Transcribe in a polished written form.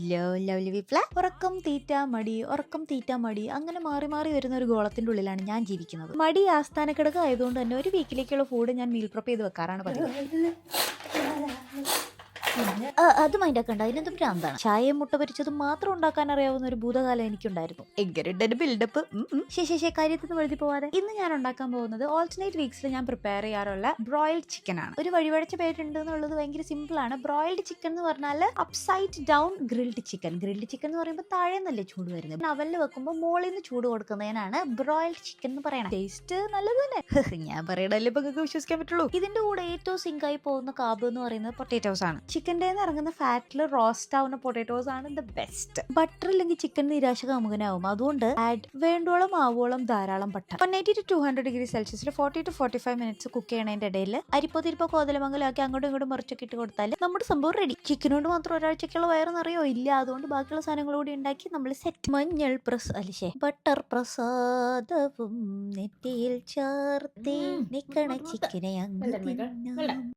Hello lovely പീപ്പിളെ. ഉറക്കം തീറ്റ മടി അങ്ങനെ മാറി മാറി വരുന്ന ഒരു ഗോളത്തിന്റെ ഉള്ളിലാണ് ഞാൻ ജീവിക്കുന്നത്. മടി ആസ്ഥാനക്കിടക്ക് ആയതുകൊണ്ട് തന്നെ ഒരു വീക്കിലേക്കുള്ള ഫുഡ് ഞാൻ മീൽ പ്രിപ്പ് ചെയ്ത് വെക്കാറാണ് പതിവ്. അത് മൈൻഡാക്കണ്ട, അതിനെന്തും ഭ്രാന്താണ്. ചായയും മുട്ട പൊരിച്ചതും മാത്രം ഉണ്ടാക്കാൻ അറിയാവുന്ന ഒരു ഭൂതകാലം എനിക്കുണ്ടായിരുന്നു. എങ്ങനെ ബിൽഡപ്പ് ശേഷേ കാര്യത്തിൽ നിന്ന് എഴുതി പോവാതെ. ഇന്ന് ഞാൻ ഉണ്ടാക്കാൻ പോകുന്നത് ഓൾട്ടർനേറ്റ് വീക്സിൽ ഞാൻ പ്രിപ്പയർ ചെയ്യാറുള്ള ബ്രോയിൽഡ് ചിക്കൻ ആണ്. ഒരു വഴിവഴച്ച പേരുണ്ട് എന്നുള്ളത് ഭയങ്കര സിമ്പിൾ ആണ്. ബ്രോയിൽഡ് ചിക്കൻ എന്ന് പറഞ്ഞാൽ upside down grilled chicken. Grilled chicken എന്ന് പറയുമ്പോൾ താഴെ നല്ല ചൂട് വരുന്നത്, അവലിൽ വെക്കുമ്പോൾ മുകളിൽ നിന്ന് ചൂട് കൊടുക്കുന്നതിനാണ് ബ്രോയിൽഡ് ചിക്കൻ എന്ന് പറയണം. ടേസ്റ്റ് നല്ലത് തന്നെ. ഞാൻ പറയണല്ലേ ഇപ്പൊ നിങ്ങൾക്ക് വിശ്വസിക്കാൻ പറ്റുള്ളൂ. ഇതിന്റെ കൂടെ ഏറ്റവും സിങ്കായി പോകുന്ന കാബ് എന്ന് പറയുന്നത് പൊട്ടാറ്റോസ് ആണ്. ചിക്കൻ്റെ ഇറങ്ങുന്ന ഫാറ്റിൽ റോസ്റ്റ് ആവുന്ന പൊട്ടാറ്റോസ് ആണ് ദ ബെസ്റ്റ്. ബട്ടർ ഇല്ലെങ്കിൽ ചിക്കൻ നിരാശ കാമുകനാവും. അതുകൊണ്ട് ആഡ് വേണ്ടോളം ആവോളം ധാരാളം ബട്ടർ. 180 to 200 ഡിഗ്രി സെൽഷ്യസിൽ 40 to 45 മിനിറ്റ്സ് കുക്ക് ചെയ്യണതിന്റെ ഇടയിൽ അരിപ്പോ തിരിപ്പോ കോതലമംഗലാക്കി അങ്ങോട്ടും ഇങ്ങോട്ടും മറിച്ചൊക്കെ ഇട്ട് കൊടുത്താൽ നമ്മുടെ സംഭവം റെഡി. ചിക്കനോട് മാത്രം ഒരാഴ്ചക്കുള്ള വയറെന്നറിയോ ഇല്ല. അതുകൊണ്ട് ബാക്കിയുള്ള സാധനങ്ങൾ കൂടി ഉണ്ടാക്കി നമ്മൾ സെറ്റ്. മഞ്ഞൾ ബട്ടർ പ്രസാദവും നെറ്റിയിൽ ചേർത്തി നിക്കണ ചിക്കനെ അങ്ങ്